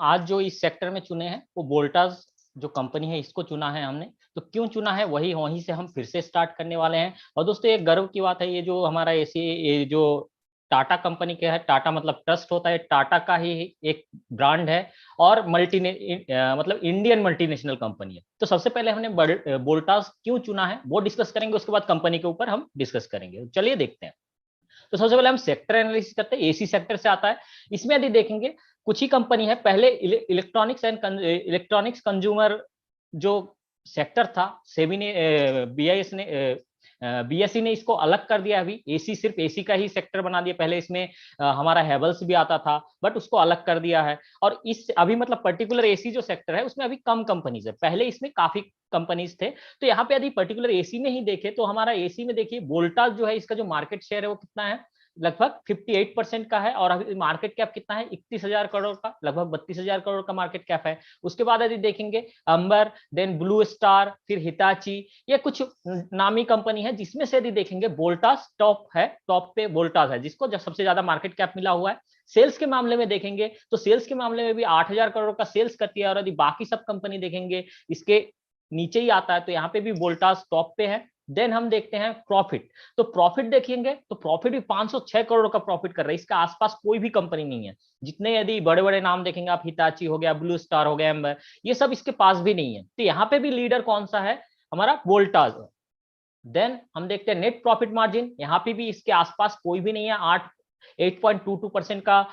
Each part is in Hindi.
आज जो इस सेक्टर में चुने हैं वो वोल्टास जो कंपनी है इसको चुना है हमने। तो क्यों चुना है वहीं से हम फिर से स्टार्ट करने वाले हैं। और दोस्तों ये गर्व की बात है, ये जो हमारा ये जो टाटा कंपनी का है, टाटा मतलब ट्रस्ट होता है, टाटा का ही एक ब्रांड है और मतलब इंडियन मल्टीनेशनल कंपनी है। तो सबसे पहले हमने वोल्टास क्यों चुना है वो डिस्कस करेंगे, उसके बाद कंपनी के ऊपर हम डिस्कस करेंगे। चलिए देखते हैं। तो सबसे पहले हम सेक्टर एनालिसिस करते हैं, एसी सेक्टर से आता है। इसमें यदि देखेंगे कुछ ही कंपनी है। पहले इलेक्ट्रॉनिक्स कंज्यूमर जो सेक्टर था, सेबी ने बीएसई ने इसको अलग कर दिया। अभी एसी सिर्फ एसी का ही सेक्टर बना दिया। पहले इसमें हमारा हेवल्स भी आता था, बट उसको अलग कर दिया है। और इस अभी मतलब पर्टिकुलर एसी जो सेक्टर है उसमें अभी कम कंपनीज है, पहले इसमें काफी कंपनीज थे। तो यहाँ पे यदि पर्टिकुलर एसी में ही देखे तो हमारा एसी में देखिए वोल्टास जो है इसका जो मार्केट शेयर है वो कितना है, लगभग 58% का है। और अभी मार्केट कैप कितना है, 31,000 करोड़ का, लगभग 32,000 करोड़ का मार्केट कैप है। उसके बाद यदि देखेंगे अंबर, देन ब्लू स्टार, फिर हिताची, ये कुछ नामी कंपनी है जिसमें से यदि देखेंगे वोल्टास टॉप है, टॉप पे वोल्टास है जिसको सबसे ज्यादा मार्केट कैप मिला हुआ है। सेल्स के मामले में देखेंगे तो सेल्स के मामले में भी 8,000 करोड़ का सेल्स करती है। और यदि बाकी सब कंपनी देखेंगे इसके नीचे ही आता है, तो यहाँ पे भी वोल्टास टॉप पे है। देन हम देखते हैं प्रॉफिट। तो प्रॉफिट देखेंगे तो प्रॉफिट भी 506 करोड़ का प्रॉफिट कर रहा है, इसके आसपास कोई भी कंपनी नहीं है। जितने यदि बड़े बड़े नाम देखेंगे आप, हिताची हो गया, ब्लू स्टार हो गया, एम्बर, ये सब इसके पास भी नहीं है। तो यहाँ पे भी लीडर कौन सा है, हमारा वोल्टास। देन हम देखते हैं नेट प्रॉफिट मार्जिन, यहाँ पे भी इसके आसपास कोई भी नहीं है। 8.22% का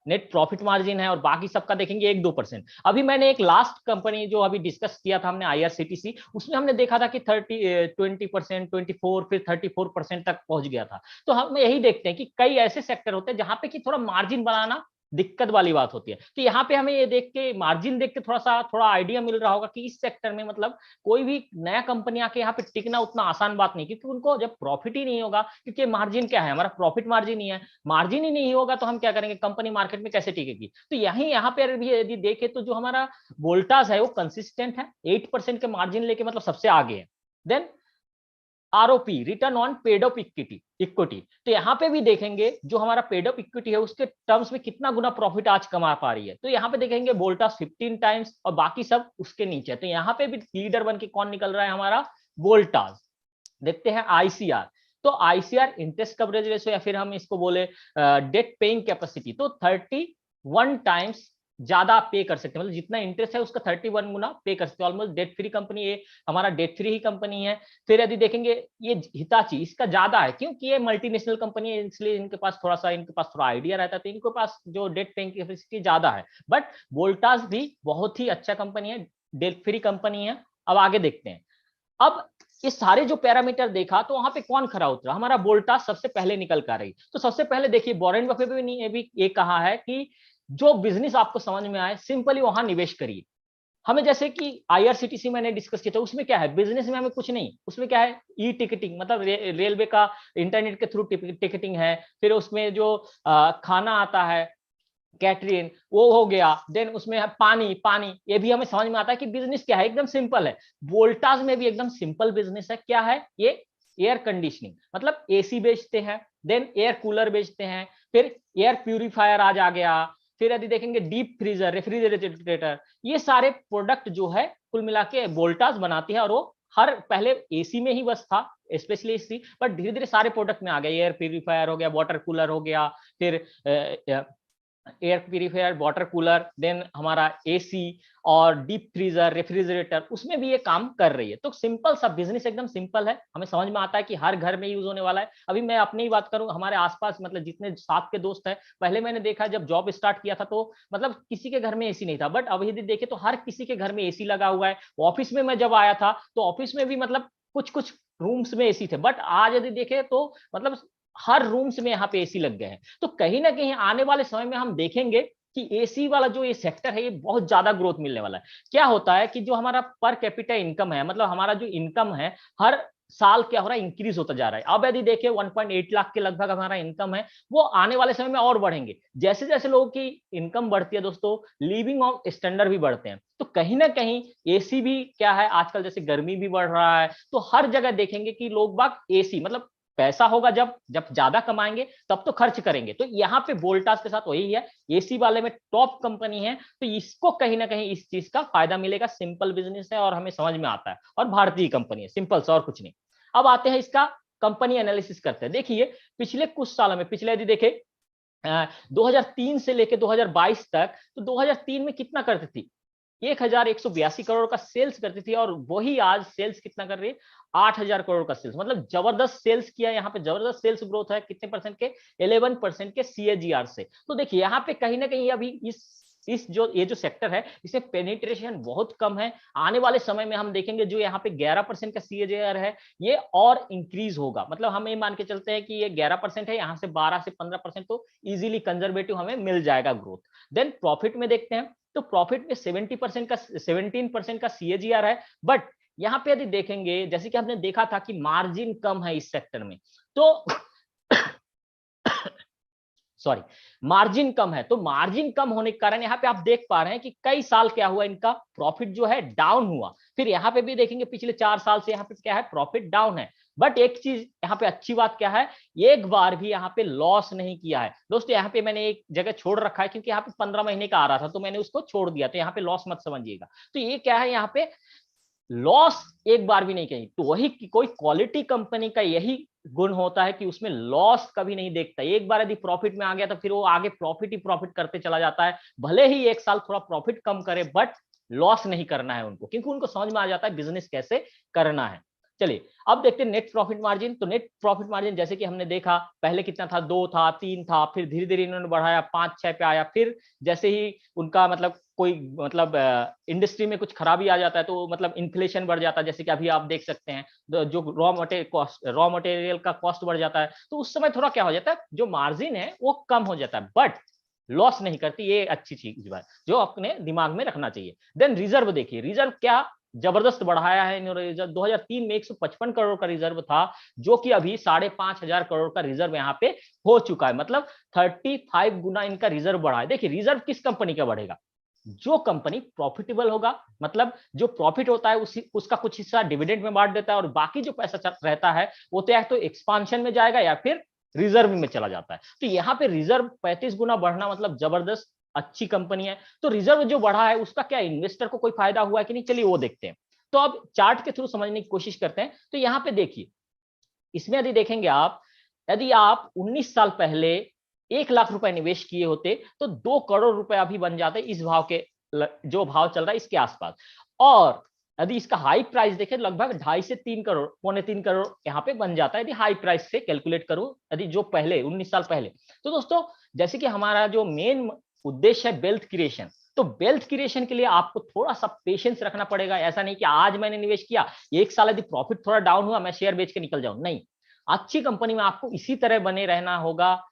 नेट प्रॉफिट मार्जिन है। और बाकी सबका देखेंगे 1-2%। अभी मैंने एक लास्ट कंपनी जो अभी डिस्कस किया था हमने, आईआरसीटीसी, उसमें हमने देखा था कि 20%, 24, फिर 34% तक पहुंच गया था। तो हम यही देखते हैं कि कई ऐसे सेक्टर होते हैं जहां पे कि थोड़ा मार्जिन बनाना दिक्कत वाली बात होती है। तो यहाँ पे हमें ये देख के, मार्जिन देख के थोड़ा आइडिया मिल रहा होगा कि इस सेक्टर में मतलब कोई भी नया कंपनी आके यहाँ पे टिकना उतना आसान बात नहीं, क्योंकि उनको जब प्रॉफिट ही नहीं होगा, क्योंकि मार्जिन क्या है, हमारा प्रॉफिट मार्जिन ही है, मार्जिन ही नहीं होगा तो हम क्या करेंगे, कंपनी मार्केट में कैसे टिकेगी। तो यहाँ पे भी यदि देखे तो जो हमारा वोल्टास है वो कंसिस्टेंट है, 8% के मार्जिन लेके मतलब सबसे आगे है। Then ROP, return on paid up equity, तो यहाँ पे भी देखेंगे जो हमारा पेड अप इक्विटी है उसके टर्म्स में कितना गुना प्रॉफिट आज कमा पा रही है। तो यहाँ पे देखेंगे वोल्टास 15 टाइम्स और बाकी सब उसके नीचे है। तो यहाँ पे भी लीडर बन के कौन निकल रहा है, हमारा वोल्टास। देखते हैं आईसीआर। तो आईसीआर इंटरेस्ट कवरेज रेशियो, या फिर हम इसको बोले डेट पेइंग कैपेसिटी, तो 31 टाइम्स ज्यादा पे कर सकते हैं, मतलब जितना इंटरेस्ट है उसका 31 गुना पे कर सकते हैं। ऑलमोस्ट डेट फ्री कंपनी, ये हमारा डेट फ्री ही कंपनी है। फिर यदि देखेंगे ये हिताची, इसका ज्यादा है क्योंकि ये मल्टीनेशनल कंपनी है, इसलिए इनके पास थोड़ा आइडिया रहता है, तो इनके पास जो डेट पेइंग कैपेसिटी ज्यादा है। बट वोल्टास भी बहुत ही अच्छा कंपनी है, डेट फ्री कंपनी है। अब आगे देखते हैं। अब ये सारे जो पैरामीटर देखा तो वहां पे कौन खरा उतरा, हमारा वोल्टास सबसे पहले निकल कर रही। तो सबसे पहले देखिए वॉरेन बफेट ने भी ये कहा है कि जो बिजनेस आपको समझ में आए सिंपली वहां निवेश करिए। हमें जैसे कि आईआरसीटीसी मैंने डिस्कस किया था, उसमें क्या है, बिजनेस में हमें कुछ नहीं, उसमें क्या है, ई टिकटिंग, मतलब रेलवे का इंटरनेट के थ्रू टिकटिंग है। फिर उसमें जो खाना आता है कैटरिंग, वो हो गया। देन उसमें है पानी, ये भी हमें समझ में आता है कि बिजनेस क्या है, एकदम सिंपल है। वोल्टास में भी एकदम सिंपल बिजनेस है। क्या है ये, एयर कंडीशनिंग, मतलब एसी बेचते हैं, देन एयर कूलर बेचते हैं, फिर एयर प्यूरिफायर आज आ गया। फिर यदि देखेंगे डीप फ्रीजर, रेफ्रिजरेटर, ये सारे प्रोडक्ट जो है कुल मिला के वोल्टास बनाती है। और वो हर पहले एसी में ही बस था, स्पेशली एसी, बट धीरे धीरे सारे प्रोडक्ट में आ गया। एयर प्यूरिफायर हो गया, वाटर कूलर हो गया, फिर air purifier, water cooler, then हमारा एसी और डीप फ्रीजर, रेफ्रिजरेटर, उसमें भी ये काम कर रही है। तो सिंपल सा बिजनेस, एकदम सिंपल है, हमें समझ में आता है कि हर घर में यूज होने वाला है। अभी मैं अपनी ही बात करूं, हमारे आसपास मतलब जितने साथ के दोस्त हैं, पहले मैंने देखा जब जॉब स्टार्ट किया था तो मतलब किसी के घर में एसी नहीं था, बट अभी यदि देखे तो हर किसी के घर में एसी लगा हुआ है। ऑफिस में मैं जब आया था तो ऑफिस में भी मतलब कुछ कुछ रूम्स में एसी थे, बट आज यदि देखे तो मतलब हर रूम्स में यहाँ पे एसी लग गए हैं। तो कहीं ना कहीं आने वाले समय में हम देखेंगे कि एसी वाला जो ये सेक्टर है ये बहुत ज्यादा ग्रोथ मिलने वाला है। क्या होता है कि जो हमारा पर कैपिटा इनकम है, मतलब हमारा जो इनकम है हर साल क्या हो रहा है, इंक्रीज होता जा रहा है। अब यदि देखिए 1.8 लाख के लगभग हमारा इनकम है, वो आने वाले समय में और बढ़ेंगे। जैसे जैसे लोगों की इनकम बढ़ती है दोस्तों, लिविंग ऑफ स्टैंडर्ड भी बढ़ते हैं। तो कहीं ना कहीं एसी भी क्या है, आजकल जैसे गर्मी भी बढ़ रहा है तो हर जगह देखेंगे कि लोग बाग एसी, मतलब पैसा होगा जब जब ज्यादा कमाएंगे तब तो खर्च करेंगे। तो यहाँ पे वोल्टास के साथ वही है, एसी वाले में टॉप कंपनी है, तो इसको कहीं ना कहीं इस चीज का फायदा मिलेगा। सिंपल बिजनेस है और हमें समझ में आता है, और भारतीय कंपनी है, सिंपल से और कुछ नहीं। अब आते हैं इसका कंपनी एनालिसिस करते हैं। देखिए पिछले कुछ सालों में, पिछले यदि देखें 2003 से लेकर 2022 तक, तो 2003 में कितना करती थी, 1182 करोड़ का सेल्स करती थी, और वही आज सेल्स कितना कर रही है, 8000 करोड़ का सेल्स। मतलब जबरदस्त सेल्स किया, यहाँ पे जबरदस्त सेल्स ग्रोथ है, कितने परसेंट के, 11% के CAGR से। तो देखिए यहाँ पे कहीं ना कहीं अभी इस जो ये जो सेक्टर है, इसमें पेनिट्रेशन बहुत कम है। आने वाले समय में हम देखेंगे जो यहाँ पे 11% का CAGR है, ये और इंक्रीज होगा। मतलब हम ये मान के चलते हैं कि ये 11% है, यहाँ से 12 से 15% तो इजीली कंजर्वेटिव हमें मिल जाएगा ग्रोथ। देन प्रॉफिट में देखते हैं, तो प्रॉफिट में 17% का CAGR है। बट यहाँ पे यदि देखेंगे, जैसे कि हमने देखा था कि मार्जिन कम है इस सेक्टर में, तो सॉरी, मार्जिन कम है, तो मार्जिन कम होने के कारण यहाँ पे आप देख पा रहे हैं कि कई साल क्या हुआ, इनका प्रॉफिट जो है डाउन हुआ। फिर यहाँ पे भी देखेंगे पिछले 4 साल से यहाँ पे क्या है, प्रॉफिट डाउन है। बट एक चीज यहाँ पे अच्छी बात क्या है, एक बार भी यहाँ पे लॉस नहीं किया है दोस्तों। यहाँ पे मैंने एक जगह छोड़ रखा है, क्योंकि यहाँ पे 15 महीने का आ रहा था, तो मैंने उसको छोड़ दिया, तो यहाँ पे लॉस मत समझिएगा। तो ये क्या है, यहाँ पे लॉस एक बार भी नहीं कही। तो वही कोई क्वालिटी कंपनी का यही गुण होता है कि उसमें लॉस कभी नहीं देखता। एक बार यदि प्रॉफिट में आ गया तो फिर वो आगे प्रॉफिट ही प्रॉफिट करते चला जाता है। भले ही एक साल थोड़ा प्रॉफिट कम करे, बट लॉस नहीं करना है उनको, क्योंकि उनको समझ में आ जाता है बिजनेस कैसे करना है। चलिए अब देखते हैं नेट प्रॉफिट मार्जिन। तो नेट प्रॉफिट मार्जिन जैसे कि हमने देखा, पहले कितना था, 2 था, 3 था, फिर धीरे धीरे इन्होंने बढ़ाया, 5-6 पे आया। फिर जैसे ही उनका मतलब कोई मतलब इंडस्ट्री में कुछ खराबी आ जाता है, तो मतलब इन्फ्लेशन बढ़ जाता है, जैसे कि अभी आप देख सकते हैं, जो रॉ मटेरियल का कॉस्ट बढ़ जाता है, तो उस समय थोड़ा क्या हो जाता है, जो मार्जिन है वो कम हो जाता है, बट लॉस नहीं करती। ये अच्छी चीज है जो अपने दिमाग में रखना चाहिए। देन रिजर्व देखिए, रिजर्व क्या जबरदस्त बढ़ाया है इन्होंने। रिजर्व 2003 में 155 करोड़ का रिजर्व था, जो कि अभी 5,500 करोड़ का रिजर्व यहाँ पे हो चुका है। मतलब 35 गुना इनका रिजर्व बढ़ा है। देखिए रिजर्व किस कंपनी का बढ़ेगा, जो कंपनी प्रॉफिटेबल होगा, मतलब जो प्रॉफिट होता है उसका कुछ हिस्सा डिविडेंड में बांट देता है, और बाकी जो पैसा रहता है वो तो या तो एक्सपांशन में जाएगा या फिर रिजर्व में चला जाता है। तो यहाँ पे रिजर्व 35 गुना बढ़ना मतलब जबरदस्त अच्छी कंपनी है। तो रिजर्व जो बढ़ा है उसका क्या इन्वेस्टर को कोई फायदा हुआ है कि नहीं, चलिए वो देखते हैं। तो अब चार्ट के थ्रू समझने की कोशिश करते हैं। तो यहाँ पे देखिए, इसमें यदि देखेंगे आप, यदि आप 19 साल पहले 1 लाख रुपए निवेश किए होते तो 2 करोड़ रुपए अभी बन जाते इस भाव के, जो भाव चल रहा है इसके आसपास। और यदि इसका हाई प्राइस देखें, लगभग 2.5 से 3 करोड़, 2.25 करोड़ यहाँ पे बन जाता है, यदि हाई प्राइस से कैलकुलेट करूं, यदि जो पहले 19 साल पहले। तो दोस्तों जैसे कि हमारा जो मेन उद्देश्य है वेल्थ क्रिएशन, तो वेल्थ क्रिएशन के लिए आपको थोड़ा सा पेशेंस रखना पड़ेगा। ऐसा नहीं कि आज मैंने निवेश किया, 1 साल यदि प्रॉफिट थोड़ा डाउन हुआ मैं शेयर बेच के निकल जाऊं, नहीं। अच्छी कंपनी में आपको इसी तरह बने रहना होगा,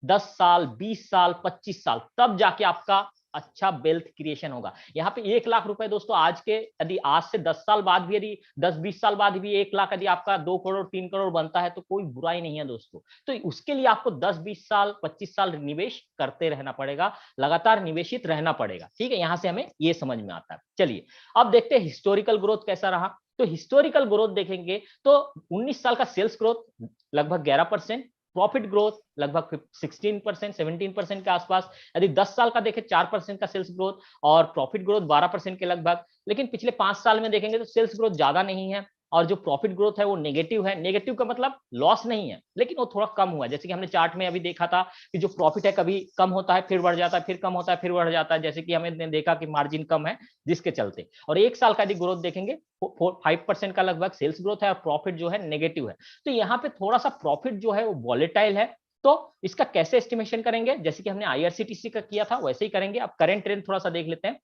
10 साल, 20 साल, 25 साल, तब जाके आपका अच्छा वेल्थ क्रिएशन होगा। यहाँ पे 1 लाख रुपए दोस्तों, आज के यदि आज से 10 साल बाद भी, यदि 10-20 साल बाद भी 1 लाख यदि आपका 2 करोड़ 3 करोड़ बनता है तो कोई बुराई नहीं है दोस्तों। तो उसके लिए आपको 10-20 साल 25 साल निवेश करते रहना पड़ेगा, लगातार निवेशित रहना पड़ेगा। ठीक है, यहाँ से हमें ये समझ में आता है। चलिए अब देखते हैं हिस्टोरिकल ग्रोथ कैसा रहा। तो हिस्टोरिकल ग्रोथ देखेंगे तो 19 साल का सेल्स ग्रोथ लगभग 11%, प्रॉफिट ग्रोथ लगभग 16%, 17% के आसपास। यदि 10 साल का देखें 4% का सेल्स ग्रोथ, और प्रॉफिट ग्रोथ 12% के लगभग। लेकिन पिछले 5 साल में देखेंगे तो सेल्स ग्रोथ ज्यादा नहीं है, और जो प्रॉफिट ग्रोथ है वो नेगेटिव है। नेगेटिव का मतलब लॉस नहीं है, लेकिन वो थोड़ा कम हुआ है। जैसे कि हमने चार्ट में अभी देखा था कि जो प्रॉफिट है कभी कम होता है फिर बढ़ जाता है, फिर कम होता है फिर बढ़ जाता है, जैसे कि हमने देखा कि मार्जिन कम है जिसके चलते। और 1 साल का यदि ग्रोथ देखेंगे 5% का लगभग सेल्स ग्रोथ है, और प्रॉफिट जो है नेगेटिव है। तो यहाँ पे थोड़ा सा प्रॉफिट जो है वो वॉलेटाइल है। तो इसका कैसे एस्टिमेशन करेंगे, जैसे कि हमने आईआरसीटीसी का किया था वैसे ही करेंगे। अब करंट ट्रेंड थोड़ा सा देख लेते हैं।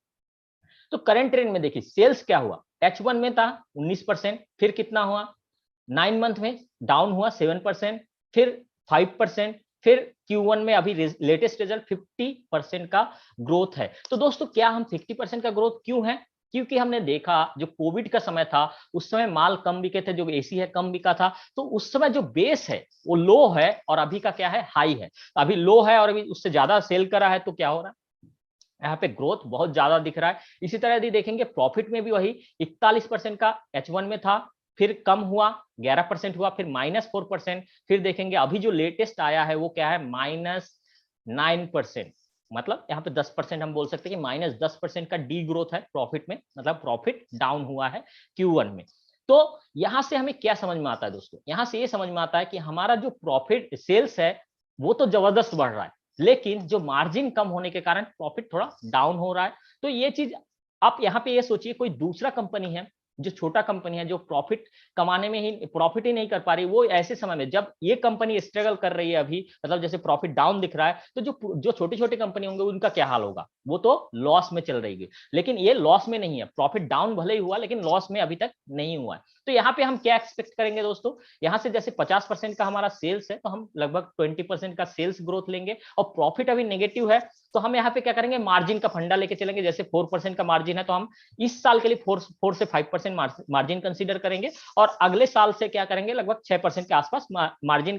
तो करंट ट्रेंड में देखिए सेल्स क्या हुआ, H1 में था 19%, फिर कितना हुआ 9 मंथ में डाउन हुआ 7%, फिर 5%, फिर Q1 में अभी लेटेस्ट रिजल्ट 50% का ग्रोथ है। तो दोस्तों क्या हम 50% का ग्रोथ क्यों है, क्योंकि हमने देखा जो कोविड का समय था उस समय माल कम बिके थे, जो एसी है कम बिका था, तो उस समय जो बेस है वो लो है और अभी का क्या है हाई है। अभी लो है और अभी उससे ज्यादा सेल करा है, तो क्या हो रहा है यहाँ पे ग्रोथ बहुत ज्यादा दिख रहा है। इसी तरह यदि देखेंगे प्रॉफिट में भी वही 41% का H1 में था, फिर कम हुआ, 11% हुआ, फिर -4%, फिर देखेंगे अभी जो लेटेस्ट आया है वो क्या है, -9%। मतलब यहाँ पे 10% हम बोल सकते हैं कि -10% का डी ग्रोथ है प्रॉफिट में, मतलब प्रॉफिट डाउन हुआ है Q1 में। तो यहां से हमें क्या समझ में आता है दोस्तों, यहां से ये समझ में आता है कि हमारा जो प्रॉफिट सेल्स है वो तो जबरदस्त बढ़ रहा है, लेकिन जो मार्जिन कम होने के कारण प्रॉफिट थोड़ा डाउन हो रहा है। तो ये चीज आप यहाँ पे ये सोचिए, कोई दूसरा कंपनी है जो छोटा कंपनी है, जो प्रॉफिट कमाने में ही प्रॉफिट ही नहीं कर पा रही, वो ऐसे समय में जब ये कंपनी स्ट्रगल कर रही है अभी, मतलब जैसे प्रॉफिट डाउन दिख रहा है, तो जो छोटी छोटी कंपनी होंगे उनका क्या हाल होगा, वो तो लॉस में चल रही है। लेकिन ये लॉस में नहीं है, प्रॉफिट डाउन भले ही हुआ लेकिन लॉस में अभी तक नहीं हुआ है। तो यहाँ पे हम क्या एक्सपेक्ट करेंगे दोस्तों, यहाँ से जैसे 50% का हमारा सेल्स है तो हम लगभग 20% का सेल्स ग्रोथ लेंगे, और प्रॉफिट अभी नेगेटिव है तो हम यहाँ पे क्या करेंगे, मार्जिन का फंडा लेके चलेंगे। जैसे 4% का मार्जिन है तो हम इस साल के लिए 4 से 5% मार्जिन कंसीडर करेंगे, और अगले साल से क्या करेंगे, लगभग 6% के आसपास मार्जिन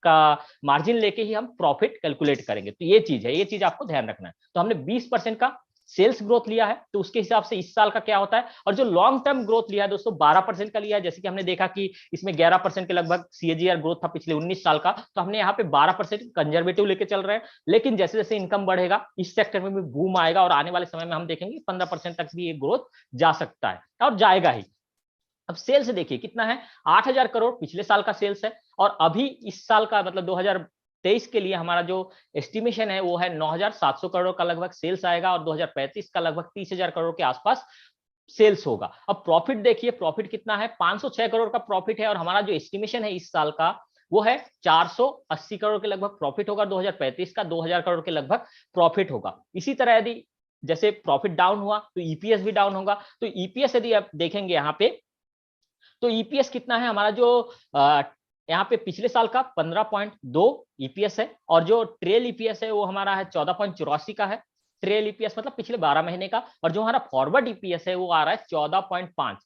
का मार्जिन लेके ही हम प्रॉफिट कैलकुलेट करेंगे। तो ये चीज है, ये चीज आपको ध्यान रखना है। तो हमने 20% का सेल्स ग्रोथ लिया है, तो उसके हिसाब से इस साल का क्या होता है, और जो लॉन्ग टर्म ग्रोथ लिया है दोस्तों 12% का लिया है। जैसे कि हमने देखा कि इसमें 11% के लगभग सीएजीआर ग्रोथ था पिछले 19 साल का, तो हमने यहाँ पे 12% कंजर्वेटिव लेके चल रहे हैं। लेकिन जैसे जैसे इनकम बढ़ेगा इस सेक्टर में भी बूम आएगा, और आने वाले समय में हम देखेंगे 15% तक भी ये ग्रोथ जा सकता है, और जाएगा ही। अब सेल्स देखिए कितना है, 8,000 करोड़ पिछले साल का सेल्स है, और अभी इस साल का मतलब 2023 के लिए हमारा जो एस्टिमेशन है वो है 9,700 करोड़ का लगभग सेल्स आएगा, और 2035 का लगभग 30,000 करोड़ के आसपास सेल्स होगा। अब प्रॉफिट देखिए, प्रॉफिट कितना है, 506 करोड़ का प्रॉफिट है, और हमारा जो एस्टिमेशन है इस साल का वो है 480 करोड़ के लगभग प्रॉफिट होगा। 2035 का 2,000 करोड़ के लगभग प्रॉफिट होगा। इसी तरह यदि जैसे प्रॉफिट डाउन हुआ तो ईपीएस भी डाउन होगा। तो ईपीएस यदि आप देखेंगे यहाँ पे, तो ईपीएस कितना है हमारा, जो यहाँ पे पिछले साल का 15.2 ईपीएस है, और जो ट्रेल ईपीएस है वो हमारा है 14.84 का है। ट्रेल ईपीएस मतलब पिछले 12 महीने का, और जो हमारा फॉरवर्ड ईपीएस है वो आ रहा है 14.5।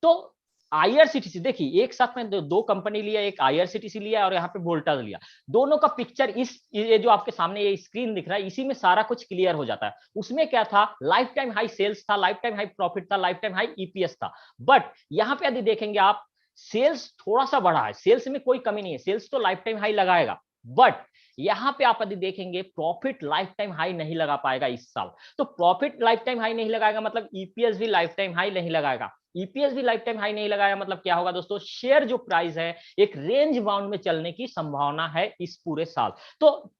तो आईआरसीटीसी देखिए, एक साथ में दो कंपनी लिया, एक आईआरसीटीसी लिया और यहाँ पे वोल्टास लिया, दोनों का पिक्चर ये जो आपके सामने ये स्क्रीन दिख रहा है, इसी में सारा कुछ क्लियर हो जाता है। उसमें क्या था, लाइफ टाइम हाई सेल्स था, लाइफ टाइम हाई प्रॉफिट था, लाइफ टाइम हाई ईपीएस था। बट यहाँ पे यदि देखेंगे आप, सेल्स थोड़ा सा बढ़ा है, सेल्स में कोई कमी नहीं है, सेल्स तो लाइफ टाइम हाई लगाएगा, बट यहां पे आप यदि देखेंगे प्रॉफिट लाइफ टाइम हाई नहीं लगा पाएगा इस साल। तो प्रॉफिट लाइफ टाइम हाई नहीं लगाएगा मतलब ईपीएस भी लाइफ टाइम हाई नहीं लगाएगा। ईपीएस भी लाइफ टाइम हाई नहीं लगाया मतलब क्या होगा दोस्तों, शेयर जो प्राइस है एक रेंज बाउंड में चलने की संभावना है इस पूरे साल। तो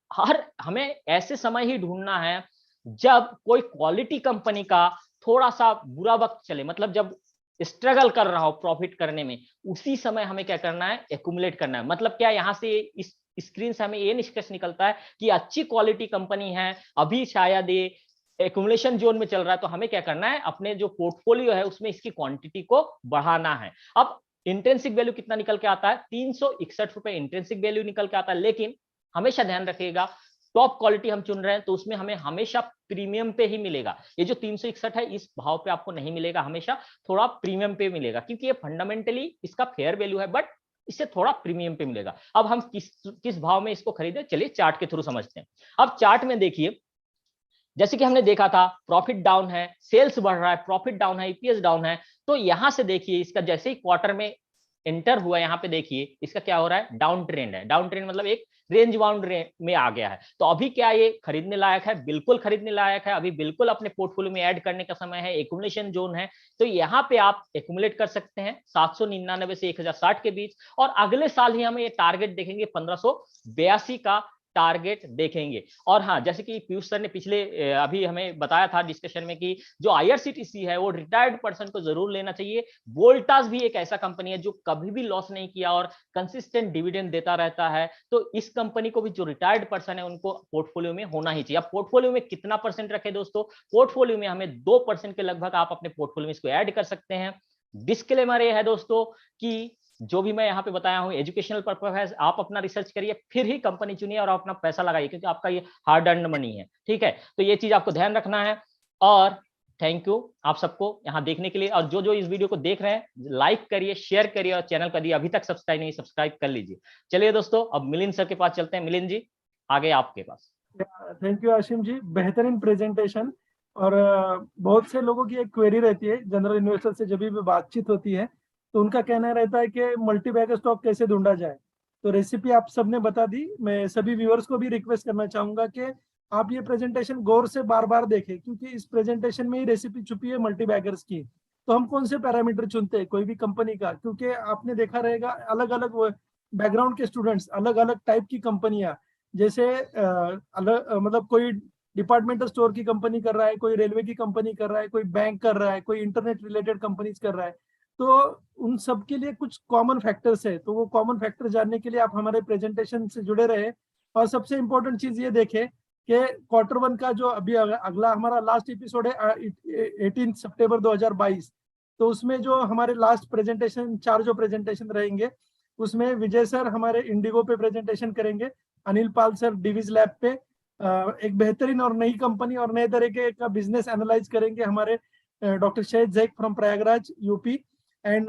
हमें ऐसे समय ही ढूंढना है जब कोई क्वालिटी कंपनी का थोड़ा सा बुरा वक्त चले, मतलब जब स्ट्रगल कर रहा हो प्रॉफिट करने में, उसी समय हमें क्या करना है, एक्यूमुलेट करना है। मतलब क्या, यहां से इस स्क्रीन से हमें ये निष्कर्ष निकलता है कि अच्छी क्वालिटी कंपनी है, अभी शायद ये एक्यूमुलेशन जोन में चल रहा है, तो हमें क्या करना है, अपने जो पोर्टफोलियो है उसमें इसकी क्वांटिटी को बढ़ाना है। अब इंट्रिंसिक वैल्यू कितना निकल के आता है, 361 रुपए इंट्रिंसिक वैल्यू निकल के आता है। लेकिन हमेशा ध्यान रखिएगा, टॉप क्वालिटी हम चुन रहे हैं तो उसमें हमें हमेशा प्रीमियम पे ही मिलेगा। ये जो 361 है इस भाव पे आपको नहीं मिलेगा, हमेशा थोड़ा प्रीमियम पे मिलेगा, क्योंकि ये फंडामेंटली इसका फेयर वैल्यू है, बट इससे थोड़ा प्रीमियम पे मिलेगा। अब हम किस भाव में इसको खरीदे, चलिए चार्ट के थ्रू समझते हैं। अब चार्ट में देखिए, जैसे कि हमने देखा था प्रॉफिट डाउन है, सेल्स बढ़ रहा है, प्रॉफिट डाउन है, ईपीएस डाउन है। तो यहां से देखिए इसका जैसे ही क्वार्टर में एंटर हुआ, यहाँ पे देखिए इसका क्या हो रहा है, डाउन ट्रेंड है। डाउन ट्रेंड मतलब एक रेंज बाउंड में आ गया है। तो अभी क्या ये खरीदने लायक है, बिल्कुल खरीदने लायक है, अभी बिल्कुल अपने पोर्टफोलियो में ऐड करने का समय है, एक्यूमुलेशन जोन है। तो यहाँ पे आप एक्यूमुलेट कर सकते हैं 799 से 1060 के बीच, और अगले साल ही हमें ये टारगेट देखेंगे 1582 का टारगेट देखेंगे। और हाँ, जैसे कि पीयूष सर ने पिछले अभी हमें बताया था डिस्कशन में कि जो आईआरसीटीसी है वो रिटायर्ड पर्सन को जरूर लेना चाहिए। वोल्टास भी एक ऐसा कंपनी है जो कभी भी लॉस नहीं किया और कंसिस्टेंट डिविडेंड देता रहता है। तो इस कंपनी को भी जो रिटायर्ड पर्सन है उनको पोर्टफोलियो में होना ही चाहिए। अब पोर्टफोलियो में कितना परसेंट रखे दोस्तों, पोर्टफोलियो में हमें 2% के लगभग आप अपने पोर्टफोलियो में इसको ऐड कर सकते हैं। डिस्क्लेमर ये है दोस्तों कि जो भी मैं यहाँ पे बताया हूँ एजुकेशनल पर्पस है, आप अपना रिसर्च करिए फिर ही कंपनी चुनिए और अपना पैसा लगाइए, क्योंकि आपका ये हार्ड अर्न्ड मनी है। ठीक है, तो ये चीज आपको ध्यान रखना है। और थैंक यू आप सबको यहाँ देखने के लिए, और जो जो इस वीडियो को देख रहे हैं लाइक करिए, शेयर करिए, और चैनल का अभी तक सब्सक्राइब नहीं सब्सक्राइब कर लीजिए। चलिए दोस्तों, अब मिलिंद सर के पास चलते हैं। मिलिंद जी आगे आपके पास। थैंक यू आशिम जी, बेहतरीन प्रेजेंटेशन। और बहुत से लोगों की एक क्वेरी रहती है जनरल इन्वेस्टर से जब भी बातचीत होती है, तो उनका कहना रहता है कि मल्टी बैगर स्टॉक कैसे ढूंढा जाए। तो रेसिपी आप सबने बता दी। मैं सभी व्यूअर्स को भी रिक्वेस्ट करना चाहूंगा कि आप ये प्रेजेंटेशन गौर से बार बार देखें, क्योंकि इस प्रेजेंटेशन में ही रेसिपी छुपी है मल्टी बैगर्स की। तो हम कौन से पैरामीटर चुनते हैं कोई भी कंपनी का, क्योंकि आपने देखा रहेगा अलग अलग बैकग्राउंड के स्टूडेंट्स, अलग अलग टाइप की कंपनियां, जैसे अलग मतलब कोई डिपार्टमेंटल स्टोर की कंपनी कर रहा है, कोई रेलवे की कंपनी कर रहा है, कोई बैंक कर रहा है, कोई इंटरनेट रिलेटेड कंपनीज कर रहा है। तो उन सब के लिए कुछ कॉमन फैक्टर्स है, तो वो कॉमन फैक्टर जानने के लिए आप हमारे प्रेजेंटेशन से जुड़े रहे। और सबसे इम्पोर्टेंट चीज ये देखें कि Q1 का जो अभी अगला हमारा लास्ट एपिसोड है 18 सितंबर 2022, तो उसमें जो हमारे लास्ट प्रेजेंटेशन 4 जो प्रेजेंटेशन रहेंगे, उसमें विजय सर हमारे इंडिगो पे प्रेजेंटेशन करेंगे, अनिल पाल सर डिविज लैब पे एक बेहतरीन और नई कंपनी और नए तरीके का बिजनेस एनालाइज करेंगे हमारे doctor Shahid Jack from Prayagraj UP, and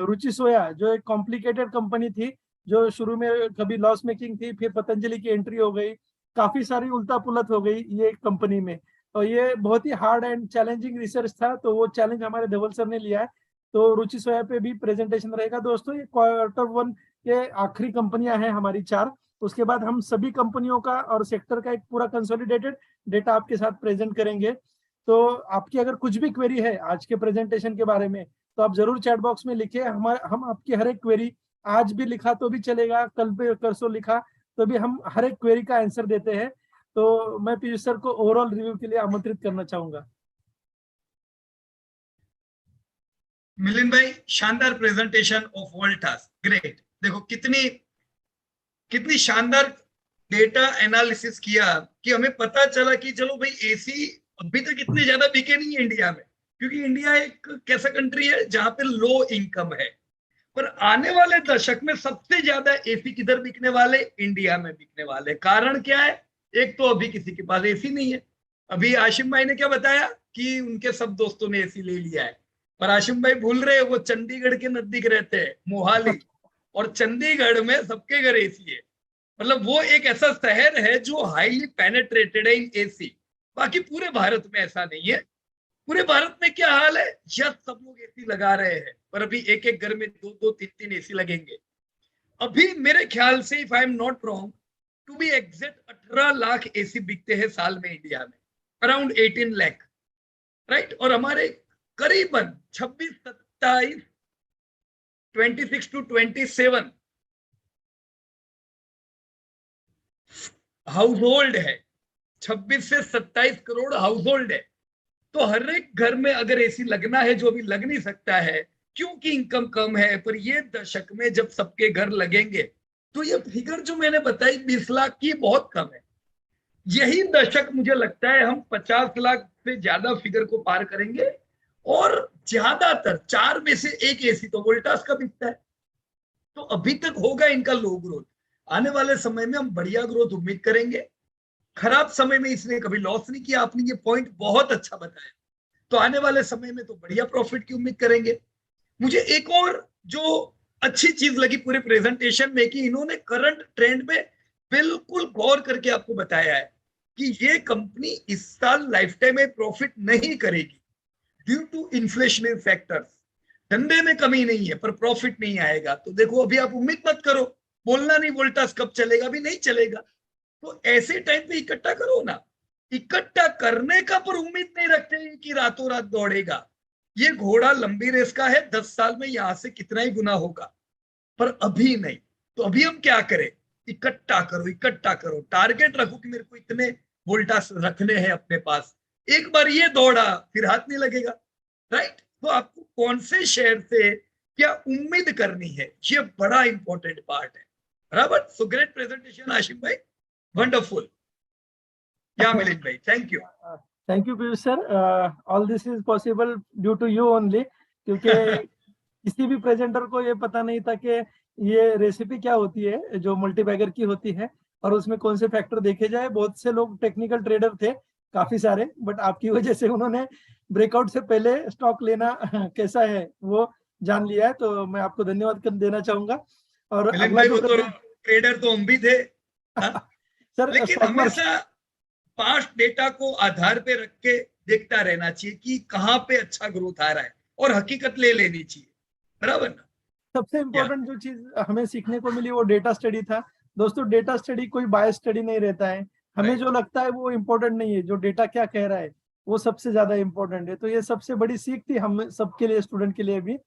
Ruchi Soya जो एक कॉम्प्लिकेटेड कंपनी थी, जो शुरू में कभी लॉस मेकिंग थी, फिर पतंजलि की एंट्री हो गई, काफी सारी उल्टा पुलट हो गई ये कंपनी में। और ये बहुत ही हार्ड एंड चैलेंजिंग रिसर्च था, तो वो चैलेंज हमारे धवल सर ने लिया है। तो रुचि सोया पे भी प्रेजेंटेशन रहेगा। दोस्तों ये Q1 के आखिरी कंपनियां हैं हमारी 4। उसके बाद हम सभी कंपनियों का और सेक्टर का एक पूरा कंसोलिडेटेड डेटा आपके साथ प्रेजेंट करेंगे। तो आपकी अगर कुछ भी क्वेरी है आज के प्रेजेंटेशन के बारे में, तो आप जरूर चैट बॉक्स में लिखिए। हम आपकी हर एक क्वेरी, आज भी लिखा तो भी चलेगा, कल पे परसों लिखा तो भी हम हर एक क्वेरी का आंसर देते हैं। तो मैं पीयूष सर को ओवरऑल रिव्यू के लिए आमंत्रित करना चाहूंगा। मिलिंद भाई, शानदार प्रेजेंटेशन ऑफ वोल्टास, ग्रेट। देखो कितनी कितनी शानदार डेटा एनालिसिस किया कि हमें पता चला कि चलो भाई एसी अभी तक इतने ज्यादा बिके नहीं है इंडिया में, क्योंकि इंडिया एक कैसा कंट्री है जहां पे लो इनकम है। पर आने वाले दशक में सबसे ज्यादा एसी किधर बिकने वाले? इंडिया में बिकने वाले। कारण क्या है? एक तो अभी किसी के पास एसी नहीं है। अभी आशिम भाई ने क्या बताया कि उनके सब दोस्तों ने एसी ले लिया है, पर आशिम भाई भूल रहे, वो चंडीगढ़ के नजदीक रहते हैं, मोहाली, और चंडीगढ़ में सबके घर एसी है। मतलब वो एक ऐसा शहर है जो हाईली पेनेट्रेटेड है इन एसी। बाकी पूरे भारत में ऐसा नहीं है। पूरे भारत में क्या हाल है? यस, सब लोग एसी लगा रहे हैं, पर अभी एक एक घर में 2-2, 3-3 एसी लगेंगे। अभी मेरे ख्याल से, if I am not wrong, to be exact 18 lakh AC बिकते हैं साल में इंडिया में, अराउंड 18 लाख, राइट। और हमारे करीबन 26, 27, 26 to 27 हाउस होल्ड है। 26 से 27 करोड़ हाउस होल्ड है। तो हर एक घर में अगर एसी लगना है, जो अभी लग नहीं सकता है क्योंकि इनकम कम है, पर ये दशक में जब सबके घर लगेंगे, तो ये फिगर जो मैंने बताई 20 लाख की, बहुत कम है। यही दशक मुझे लगता है हम 50 लाख से ज्यादा फिगर को पार करेंगे। और ज्यादातर 4 में से 1 एसी तो वोल्टास का बिकता है। तो अभी तक होगा इनका लो ग्रोथ। आने वाले समय में हम बढ़िया ग्रोथ उम्मीद करेंगे। खराब समय में इसने कभी लॉस नहीं किया। आपने ये पॉइंट बहुत अच्छा बताया। तो आने वाले समय में तो बढ़िया प्रॉफिट की उम्मीद करेंगे। मुझे एक और जो अच्छी चीज लगी पूरे प्रेजेंटेशन में, कि इन्होंने करंट ट्रेंड में बिल्कुल गौर करके आपको बताया है कि ये कंपनी इस साल लाइफ टाइम में प्रॉफिट नहीं करेगी ड्यू टू इन्फ्लेशनरी फैक्टर्स। धंधे में कमी नहीं है, पर प्रॉफिट नहीं आएगा। तो देखो, अभी आप उम्मीद मत करो, बोलना नहीं वोल्टास कब चलेगा, अभी नहीं चलेगा। तो ऐसे टाइम पे इकट्ठा करो ना। इकट्ठा करने का पर उम्मीद नहीं रखते हैं कि रातों रात दौड़ेगा। ये घोड़ा लंबी रेस का है, 10 साल में यहां से कितना ही गुना होगा, पर अभी नहीं। तो अभी हम क्या करें? इकट्ठा करो, इकट्ठा करो। टारगेट रखो कि मेरे को इतने वोल्टास रखने हैं अपने पास। एक बार ये दौड़ा, फिर हाथ नहीं लगेगा, राइट। तो आपको कौन से शेयर से क्या उम्मीद करनी है, ये बड़ा इंपॉर्टेंट पार्ट है, बराबर। सो ग्रेट प्रेजेंटेशन आशिम भाई, वंडरफुल। या मिलिंद भाई, thank you. Thank you Piyush sir. All this is possible due to you only, क्योंकि किसी भी प्रेजेंटर को ये पता नहीं था कि ये रेसिपी क्या होती है जो मल्टीबैगर की होती है, और उसमें कौन से फैक्टर देखे जाए। बहुत से लोग टेक्निकल ट्रेडर थे, काफी सारे, बट आपकी वजह से उन्होंने ब्रेकआउट से पहले स्टॉक लेना कैसा है वो जान लिया है। तो मैं आपको धन्यवाद देना चाहूंगा। और मिलिंद अगला भाई, जो वो तो ट्रेडर तो हम भी थे, सर लेकिन हमेशा पास्ट डेटा को आधार पे रख के देखता रहना चाहिए कि कहां पे अच्छा ग्रोथ आ रहा है, और हकीकत ले लेनी चाहिए। बराबर ना? सबसे इम्पोर्टेंट जो चीज हमें सीखने को मिली वो डेटा स्टडी था। दोस्तों डेटा स्टडी कोई बायस स्टडी नहीं रहता है, हमें Right. जो लगता है वो इम्पोर्टेंट नहीं है, जो डेटा क्या कह रहा है वो सबसे ज्यादा इम्पोर्टेंट है। तो ये सबसे बड़ी सीख थी हम सबके लिए, स्टूडेंट के लिए भी।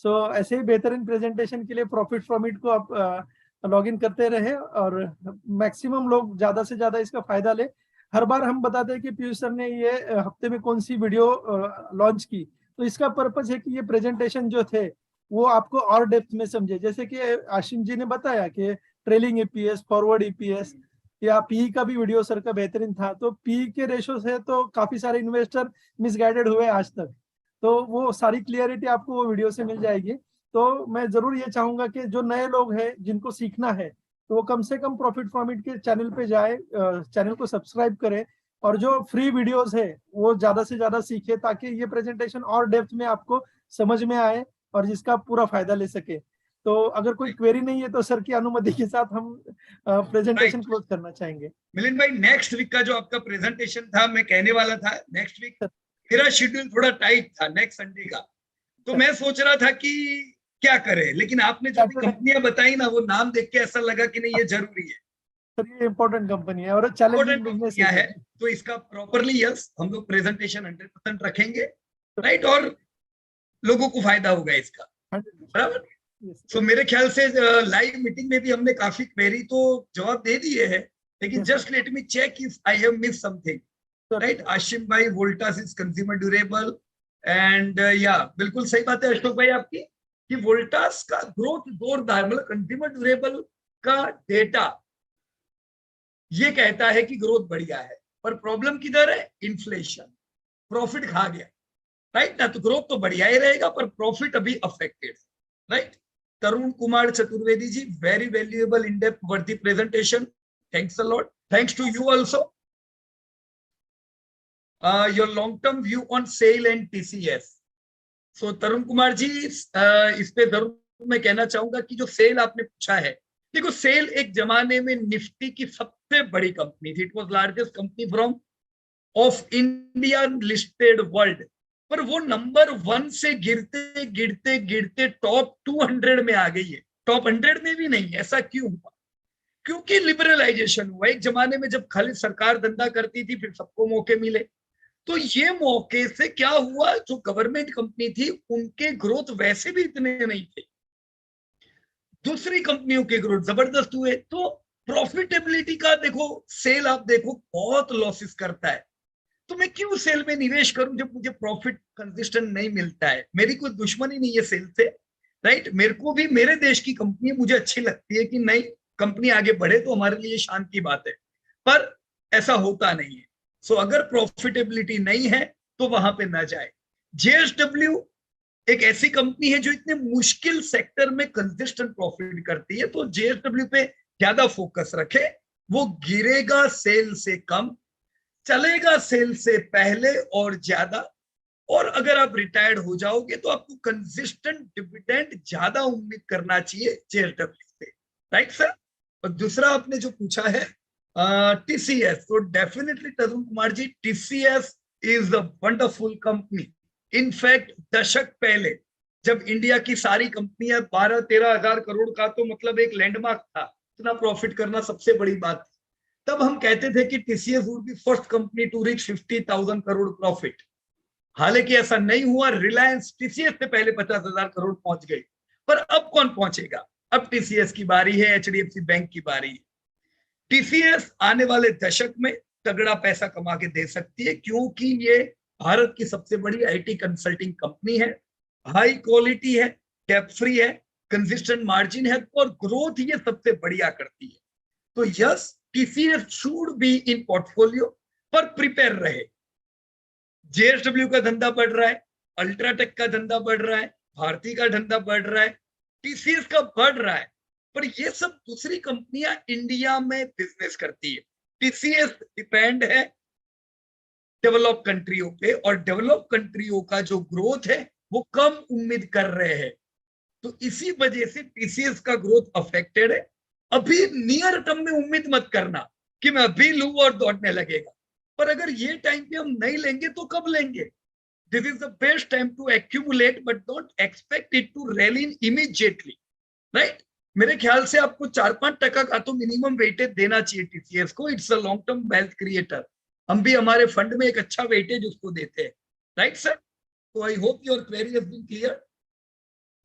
सो ऐसे ही बेहतरीन प्रेजेंटेशन के लिए प्रॉफिट फ्रॉम इट को आप लॉग इन करते रहे और मैक्सिमम लोग ज्यादा से ज्यादा इसका फायदा ले। हर बार हम बताते हैं कि पीयूष सर ने ये हफ्ते में कौन सी वीडियो लॉन्च की, तो इसका पर्पज है कि ये प्रेजेंटेशन जो थे वो आपको और डेप्थ में समझे। जैसे कि आशिम जी ने बताया कि ट्रेलिंग ईपीएस, फॉरवर्ड ईपीएस या पीई का भी वीडियो सर का बेहतरीन था। तो पीई के रेशो से तो काफी सारे इन्वेस्टर मिसगाइडेड हुए आज तक, तो वो सारी क्लियरिटी आपको वो वीडियो से मिल जाएगी। तो मैं जरूर ये चाहूंगा कि जो नए लोग हैं जिनको सीखना है तो वो कम से कम प्रॉफिट फ्रॉम इट के चैनल पे जाए, चैनल को सब्सक्राइब करें और जो फ्री वीडियोस है वो ज्यादा से ज्यादा सीखे, ताकि ये प्रेजेंटेशन और डेप्थ में आपको समझ में आए और जिसका पूरा फायदा ले सके। तो अगर कोई क्वेरी नहीं है तो सर की अनुमति के साथ हम प्रेजेंटेशन क्लोज करना चाहेंगे। मिलिंद भाई, नेक्स्ट वीक का जो आपका प्रेजेंटेशन था, मैं कहने वाला था नेक्स्ट वीक मेरा शेड्यूल थोड़ा टाइट था नेक्स्ट संडे का, तो मैं सोच रहा था कि क्या करें, लेकिन आपने जो भी कंपनियां बताई ना, वो नाम देख के ऐसा लगा कि नहीं ये जरूरी है, सर ये इम्पोर्टेंट कंपनी है और चैलेंजिंग बिजनेस है। तो इसका प्रॉपरली यस हम लोग प्रेजेंटेशन 100% रखेंगे, राइट, और लोगों को फायदा होगा इसका, बराबर। तो मेरे ख्याल से लाइव मीटिंग में भी हमने काफी क्वेरी तो जवाब दे दिए हैं, लेकिन just let me check if I have miss something, right. Ashim भाई, Voltas is consumer durable and या बिल्कुल सही बात है अशोक भाई आपकी कि वोल्टास का ग्रोथ जोरदार, मतलब कंज्यूमर ड्यूरेबल का डेटा ये कहता है कि ग्रोथ बढ़िया है, पर प्रॉब्लम किधर है? इन्फ्लेशन, प्रॉफिट खा गया, राइट ना। तो ग्रोथ तो बढ़िया ही रहेगा पर प्रॉफिट अभी affected, right. Tarun Kumar Chaturvedi ji, very valuable in depth worthy presentation, thanks a lot, thanks to you also. Your long term view on SAIL and TCS. So Tarun Kumar ji, इस पे जरूर मैं कहना चाहूंगा कि जो सेल आपने पूछा है, देखो सेल एक जमाने में निफ्टी की सबसे बड़ी कंपनी थी, it was largest company from of India listed world, पर वो नंबर 1 से गिरते गिरते गिरते टॉप 200 में आ गई है, टॉप 100 में भी नहीं। ऐसा क्यों हुआ? क्योंकि लिबरलाइजेशन हुआ। एक जमाने में जब खाली सरकार धंधा करती थी, फिर सबको मौके मिले, तो ये मौके से क्या हुआ, जो गवर्नमेंट कंपनी थी उनके ग्रोथ वैसे भी इतने नहीं थे, दूसरी कंपनियों के ग्रोथ जबरदस्त हुए। तो प्रॉफिटेबिलिटी का देखो, सेल आप देखो बहुत लॉसेस करता है, तो मैं क्यों सेल में निवेश करूं जब मुझे प्रॉफिट कंसिस्टेंट नहीं मिलता है। मेरी कोई दुश्मनी नहीं है सेल से, राइट। मेरे को भी मेरे देश की कंपनी मुझे अच्छी लगती है कि नहीं कंपनी आगे बढ़े तो हमारे लिए शान की बात है, पर ऐसा होता नहीं है। सो अगर प्रॉफिटेबिलिटी नहीं है तो वहां पे ना जाए। जेएसडब्ल्यू एक ऐसी कंपनी है जो इतने मुश्किल सेक्टर में कंसिस्टेंट प्रॉफिट करती है, तो जेएसडब्ल्यू पे ज्यादा फोकस रखे। वो गिरेगा सेल से कम, चलेगा सेल से पहले और ज्यादा, और अगर आप रिटायर्ड हो जाओगे तो आपको कंसिस्टेंट डिविडेंड ज्यादा उम्मीद करना चाहिए जेएसडब्ल्यू से, राइट सर। और दूसरा आपने जो पूछा है टीसीएस, तो definitely Tarun Kumar ji, TCS is a wonderful company. In fact दशक पहले जब इंडिया की सारी कंपनियां 12-13 हजार करोड़ का, तो मतलब एक लैंडमार्क था, इतना प्रॉफिट करना सबसे बड़ी बात थी, तब हम कहते थे कि TCS would be first company to reach 50,000 crore profit. हालांकि ऐसा नहीं हुआ, रिलायंस टीसीएस से पहले 50,000 करोड़ पहुंच गई, पर अब कौन पहुंचेगा? अब टीसीएस की बारी है, एचडीएफसी बैंक की बारी है। टीसीएस आने वाले दशक में तगड़ा पैसा कमा के दे सकती है, क्योंकि ये भारत की सबसे बड़ी आईटी कंसल्टिंग कंपनी है, हाई क्वालिटी है, कैप फ्री है, कंसिस्टेंट मार्जिन है, और ग्रोथ ये सबसे बढ़िया करती है। तो yes, TCS should be in portfolio, पर प्रिपेयर रहे। जेएसडब्ल्यू का धंधा बढ़ रहा है, अल्ट्राटेक का धंधा बढ़ रहा है, भारती का धंधा बढ़ रहा है, टीसीएस का बढ़ रहा है, पर ये सब दूसरी कंपनियां इंडिया में बिजनेस करती है। टीसीएस डिपेंड है डेवलप कंट्रियों पे, और डेवलप कंट्रियों का जो ग्रोथ है वो कम उम्मीद कर रहे हैं, तो इसी वजह से टीसीएस का ग्रोथ अफेक्टेड है। अभी नियर टर्म में उम्मीद मत करना कि मैं अभी लूं और दौड़ने लगेगा, पर अगर ये टाइम पे हम नहीं लेंगे तो कब लेंगे? this is the best time to accumulate, but don't expect it to rally in immediately, right? मेरे ख्याल से आपको 4-5% का तो मिनिमम वेटेज देना चाहिए टीसीएस को. It's a long term wealth creator. हम भी हमारे फंड में एक अच्छा वेटेज उसको देते हैं, राइट सर? तो I hope your query has been clear.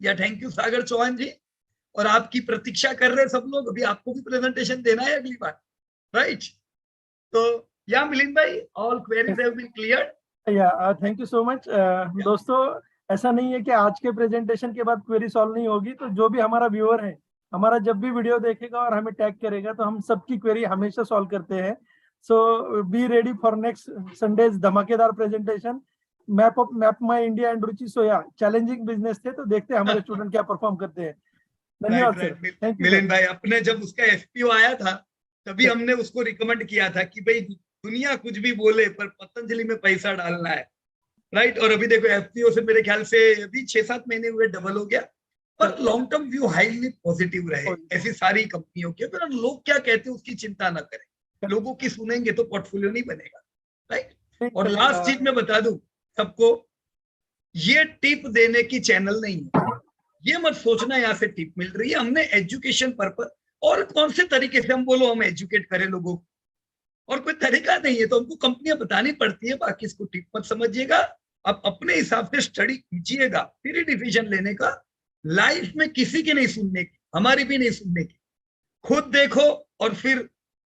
Yeah thank you Sagar Chauhan ji. और आपकी प्रतीक्षा कर रहे हैं सब लोग. अभी आपको भी प्रेजेंटेशन देना है अगली बार, राइट? तो या मिलिंद भाई, all queries have been clear. Thank you so much. दोस्तों, ऐसा नहीं है कि आज के प्रेजेंटेशन के बाद क्वेरी सॉल्व नहीं होगी. तो जो भी हमारा व्यूअर है, हमारा जब भी वीडियो देखेगा और हमें टैग करेगा, तो हम सबकी क्वेरी हमेशा सॉल्व करते हैं. So be ready for next Sunday's धमाकेदार presentation. Map My India and Ruchi Soya challenging business थे, तो देखते हैं हमारे स्टूडेंट क्या परफॉर्म करते हैं. धन्यवाद सर. थैंक यू मिलिंद भाई. अपने जब उसका एफपीओ आया था तभी हमने उसको रिकमेंड किया था कि भाई दुनिया कुछ भी बोले पर पतंजलि में पैसा डालना है, राइट? और अभी देखो एफपीओ से मेरे ख्याल से अभी 6-7 महीने हुए डबल हो गया. पर long term view highly positive रहे ऐसी सारी कंपनियों के. तो लोग क्या कहते हैं उसकी चिंता ना करें. लोगों की सुनेंगे तो पोर्टफोलियो नहीं बनेगा, राइट? और लास्ट चीज मैं बता दूं सबको, ये टिप देने की चैनल नहीं है. ये मत सोचना यहाँ से टिप मिल रही है. हमने एजुकेशन पर्पस, और कौन से तरीके से हम बोलो हम एजुकेट करें लोगों को, और कोई तरीका नहीं है. तो हमको कंपनियां बतानी पड़ती है. बाकी इसको टिप मत समझिएगा. आप अपने हिसाब से स्टडी कीजिएगा, फिर ही डिसीजन लेने का. लाइफ में किसी की नहीं सुनने की, हमारी भी नहीं सुनने की. खुद देखो और फिर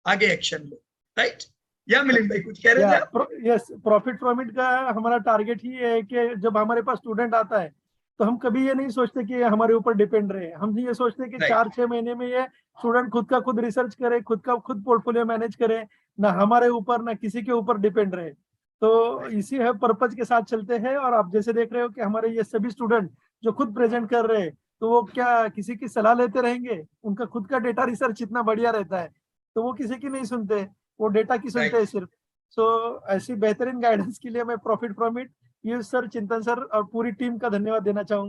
आगे एक्शन लो, राइट? या मिलिंद भाई कुछ कह रहे थे आप? यस, प्रॉफिट फ्रॉम इट का हमारा टारगेट ही है कि जब हमारे पास स्टूडेंट आता है तो हम कभी ये नहीं सोचते कि हमारे ऊपर डिपेंड रहे. हम ये सोचते हैं कि 4-6 महीने में ये स्टूडेंट खुद का खुद रिसर्च करे, खुद का खुद पोर्टफोलियो मैनेज करे, ना हमारे ऊपर ना किसी के ऊपर डिपेंड रहे. तो इसी है पर्पज के साथ चलते हैं. और आप जैसे देख रहे हो कि हमारे ये सभी स्टूडेंट जो खुद प्रेजेंट कर रहे हैं, तो वो क्या किसी की सलाह लेते रहेंगे? उनका खुद का डेटा रिसर्च इतना बढ़िया रहता है, तो वो किसी की नहीं सुनते, वो डेटा की सुनते हैं सिर्फ. सो ऐसी बेहतरीन गाइडेंस के लिए मैं profit from it, use sir, चिंतन सर और पूरी टीम का धन्यवाद देना चाहूंगा.